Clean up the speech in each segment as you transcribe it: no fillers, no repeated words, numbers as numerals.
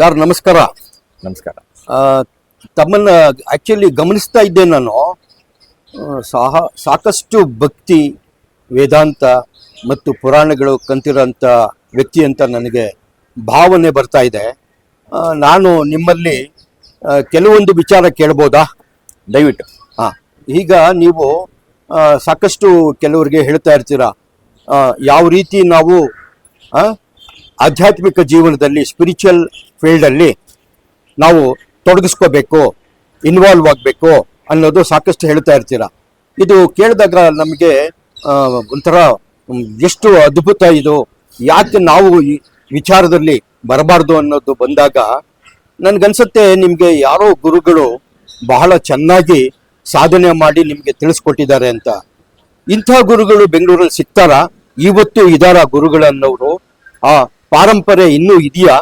Sir ನಮಸ್ಕಾರ. ನಮಸ್ಕಾರ. ತಮ್ಮನ್ನ ಆಕ್ಚುಲಿ ಗಮನಿಸ್ತಾ ಇದ್ದೆ ನಾನು. ಸಾಕಷ್ಟು ಭಕ್ತಿ, ವೇದಾಂತ ಮತ್ತು ಪುರಾಣಗಳು ಕಲ್ತಿರೋಂಥ ವ್ಯಕ್ತಿ ಅಂತ ನನಗೆ ಭಾವನೆ ಬರ್ತಾ ಇದೆ. ನಾನು ನಿಮ್ಮಲ್ಲಿ ಕೆಲವೊಂದು ವಿಚಾರ ಕೇಳ್ಬೋದಾ? ದಯವಿಟ್ಟು. ಈಗ ನೀವು ಸಾಕಷ್ಟು ಕೆಲವರಿಗೆ ಹೇಳ್ತಾ ಇರ್ತೀರ ಯಾವ ರೀತಿ ನಾವು ಆಧ್ಯಾತ್ಮಿಕ ಜೀವನದಲ್ಲಿ, ಸ್ಪಿರಿಚುವಲ್ ಫೀಲ್ಡಲ್ಲಿ ನಾವು ತೊಡಗಿಸ್ಕೋಬೇಕು, ಇನ್ವಾಲ್ವ್ ಆಗಬೇಕು ಅನ್ನೋದು ಸಾಕಷ್ಟು ಹೇಳ್ತಾ ಇರ್ತೀರ. ಇದು ಕೇಳಿದಾಗ ನಮಗೆ ಒಂಥರ ಎಷ್ಟು ಅದ್ಭುತ ಇದು, ಯಾಕೆ ನಾವು ಈ ವಿಚಾರದಲ್ಲಿ ಬರಬಾರ್ದು ಅನ್ನೋದು ಬಂದಾಗ ನನಗನ್ಸುತ್ತೆ ನಿಮಗೆ ಯಾರೋ ಗುರುಗಳು ಬಹಳ ಚೆನ್ನಾಗಿ ಸಾಧನೆ ಮಾಡಿ ನಿಮಗೆ ತಿಳಿಸ್ಕೊಟ್ಟಿದ್ದಾರೆ ಅಂತ. ಇಂಥ ಗುರುಗಳು ಬೆಂಗಳೂರಲ್ಲಿ ಸಿಗ್ತಾರಾ? ಇವತ್ತು ಇದಾರ ಗುರುಗಳನ್ನೋರು? ಆ ಪಾರಂಪರೆ ಇನ್ನೂ ಇದೆಯಾ?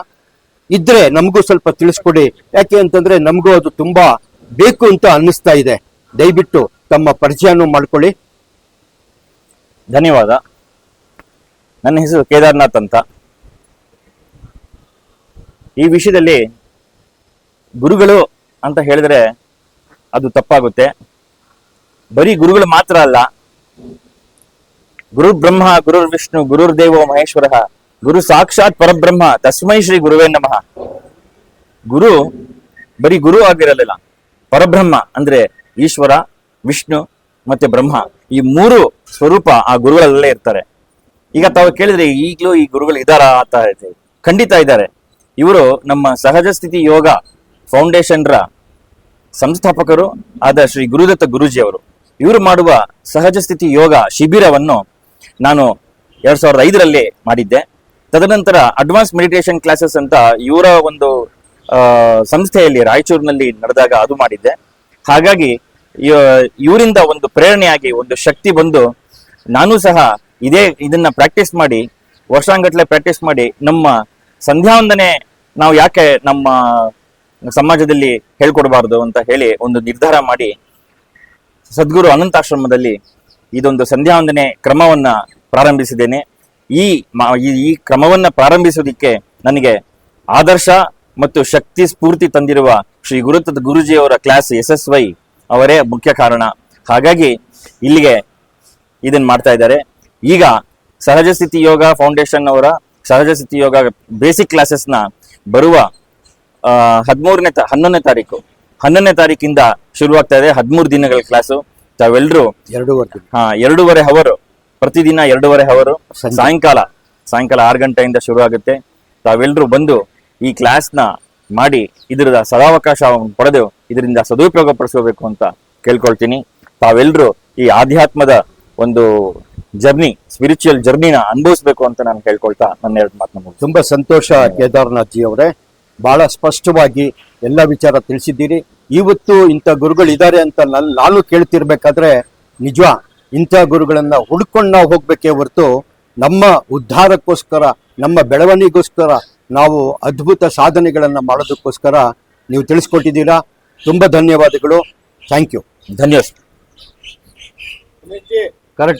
ಇದ್ರೆ ನಮಗೂ ಸ್ವಲ್ಪ ತಿಳಿಸ್ಕೊಡಿ. ಯಾಕೆ ಅಂತಂದ್ರೆ ನಮಗೂ ಅದು ತುಂಬಾ ಬೇಕು ಅಂತ ಅನ್ನಿಸ್ತಾ ಇದೆ. ದಯವಿಟ್ಟು ತಮ್ಮ ಪರಿಚಯನೂ ಮಾಡ್ಕೊಳ್ಳಿ. ಧನ್ಯವಾದ. ನನ್ನ ಹೆಸರು ಕೇದಾರ್ನಾಥ್ ಅಂತ. ಈ ವಿಷಯದಲ್ಲಿ ಗುರುಗಳು ಅಂತ ಹೇಳಿದ್ರೆ ಅದು ತಪ್ಪಾಗುತ್ತೆ. ಬರೀ ಗುರುಗಳು ಮಾತ್ರ ಅಲ್ಲ, ಗುರು ಬ್ರಹ್ಮ, ಗುರುರ್ ವಿಷ್ಣು, ಗುರುರ್ ದೇವೋ ಮಹೇಶ್ವರ, ಗುರು ಸಾಕ್ಷಾತ್ ಪರಬ್ರಹ್ಮ, ತಸ್ಮೈ ಶ್ರೀ ಗುರುವೇ ನಮಃ. ಗುರು ಬರೀ ಗುರು ಆಗಿರಲಿಲ್ಲ, ಪರಬ್ರಹ್ಮ ಅಂದ್ರೆ ಈಶ್ವರ, ವಿಷ್ಣು ಮತ್ತೆ ಬ್ರಹ್ಮ, ಈ ಮೂರು ಸ್ವರೂಪ ಆ ಗುರುಗಳಲ್ಲೇ ಇರ್ತಾರೆ. ಈಗ ತಾವು ಕೇಳಿದ್ರೆ ಈಗಲೂ ಈ ಗುರುಗಳು ಇದಾರಾ ಅಂತ ಹೇಳ್ತೀವಿ. ಖಂಡಿತ ಇದ್ದಾರೆ. ಇವರು ನಮ್ಮ ಸಹಜ ಸ್ಥಿತಿ ಯೋಗ ಫೌಂಡೇಶನ್ರ ಸಂಸ್ಥಾಪಕರು ಆದ ಶ್ರೀ ಗುರುದತ್ತ ಗುರೂಜಿ ಅವರು. ಇವರು ಮಾಡುವ ಸಹಜ ಸ್ಥಿತಿ ಯೋಗ ಶಿಬಿರವನ್ನು ನಾನು 2005ರಲ್ಲಿ ಮಾಡಿದ್ದೆ. ತದನಂತರ ಅಡ್ವಾನ್ಸ್ ಮೆಡಿಟೇಷನ್ ಕ್ಲಾಸಸ್ ಅಂತ ಇವರ ಒಂದು ಸಂಸ್ಥೆಯಲ್ಲಿ ರಾಯಚೂರಿನಲ್ಲಿ ನಡೆದಾಗ ಅದು ಮಾಡಿದ್ದೆ. ಹಾಗಾಗಿ ಇವರಿಂದ ಒಂದು ಪ್ರೇರಣೆಯಾಗಿ ಒಂದು ಶಕ್ತಿ ಬಂದು ನಾನು ಸಹ ಇದನ್ನ ಪ್ರಾಕ್ಟೀಸ್ ಮಾಡಿ, ವರ್ಷಾಂಗಟ್ಲೆ ಪ್ರಾಕ್ಟೀಸ್ ಮಾಡಿ, ನಮ್ಮ ಸಂಧ್ಯಾವಂದನೆ ನಾವು ಯಾಕೆ ನಮ್ಮ ಸಮಾಜದಲ್ಲಿ ಹೇಳ್ಕೊಡ್ಬಾರ್ದು ಅಂತ ಹೇಳಿ ಒಂದು ನಿರ್ಧಾರ ಮಾಡಿ ಸದ್ಗುರು ಅನಂತಾಶ್ರಮದಲ್ಲಿ ಇದೊಂದು ಸಂಧ್ಯಾವಂದನೆ ಕ್ರಮವನ್ನ ಪ್ರಾರಂಭಿಸಿದ್ದೇನೆ. ಈ ಕ್ರಮವನ್ನ ಪ್ರಾರಂಭಿಸೋದಿಕ್ಕೆ ನನಗೆ ಆದರ್ಶ ಮತ್ತು ಶಕ್ತಿ ಸ್ಫೂರ್ತಿ ತಂದಿರುವ ಶ್ರೀ ಗುರುದತ್ತ ಗುರೂಜಿಯವರ ಕ್ಲಾಸ್ SSY ಅವರೇ ಮುಖ್ಯ ಕಾರಣ. ಹಾಗಾಗಿ ಇಲ್ಲಿಗೆ ಇದನ್ನ ಮಾಡ್ತಾ ಇದ್ದಾರೆ. ಈಗ ಸಹಜ ಸ್ಥಿತಿ ಯೋಗ ಫೌಂಡೇಶನ್ ಅವರ ಸಹಜ ಸ್ಥಿತಿ ಯೋಗ ಬೇಸಿಕ್ ಕ್ಲಾಸಸ್ನ ಬರುವ 11ನೇ ತಾರೀಕಿಂದ ಶುರುವಾಗ್ತಾ ಇದೆ. 13 ದಿನಗಳ ಕ್ಲಾಸು. ತಾವೆಲ್ಲರೂ 2.5 ಅವರ್ ಪ್ರತಿದಿನ 2.5 ಅವರ್ ಸಾಯಂಕಾಲ 6 ಗಂಟೆಯಿಂದ ಶುರು ಆಗುತ್ತೆ. ತಾವೆಲ್ಲರೂ ಬಂದು ಈ ಕ್ಲಾಸ್ನ ಮಾಡಿ ಇದರ ಸದಾವಕಾಶ ಪಡೆದು ಇದರಿಂದ ಸದುಪಯೋಗ ಪಡಿಸಬೇಕು ಅಂತ ಕೇಳ್ಕೊಳ್ತೀನಿ. ತಾವೆಲ್ಲರೂ ಈ ಆಧ್ಯಾತ್ಮದ ಒಂದು ಜರ್ನಿ, ಸ್ಪಿರಿಚುವಲ್ ಜರ್ನಿನ ಅನುಭವಿಸ್ಬೇಕು ಅಂತ ನಾನು ಕೇಳ್ಕೊಳ್ತಾ ನನ್ನ 2 ಮಾತನ್ನ ತುಂಬಾ ಸಂತೋಷ ಕೇದಾರ್ನಾಥ್ ಜಿ ಅವರೇ. ಬಹಳ ಸ್ಪಷ್ಟವಾಗಿ ಎಲ್ಲ ವಿಚಾರ ತಿಳಿಸಿದ್ದೀರಿ. ಇವತ್ತು ಇಂಥ ಗುರುಗಳಿದ್ದಾರೆ ಅಂತ ನಾನು ಕೇಳ್ತಿರ್ಬೇಕಾದ್ರೆ ನಿಜ ಇಂಥ ಗುರುಗಳನ್ನ ಹುಡ್ಕೊಂಡು ನಾವು ಹೋಗ್ಬೇಕೇ ಹೊರತು ನಮ್ಮ ಉದ್ಧಾರಕ್ಕೋಸ್ಕರ, ನಮ್ಮ ಬೆಳವಣಿಗೆಗೋಸ್ಕರ, ನಾವು ಅದ್ಭುತ ಸಾಧನೆಗಳನ್ನ ಮಾಡೋದಕ್ಕೋಸ್ಕರ ನೀವು ತಿಳಿಸ್ಕೊಟ್ಟಿದ್ದೀರಾ. ತುಂಬಾ ಧನ್ಯವಾದಗಳು. Thank you. ಧನ್ಯವಾದ. ಕರೆಕ್ಟ್.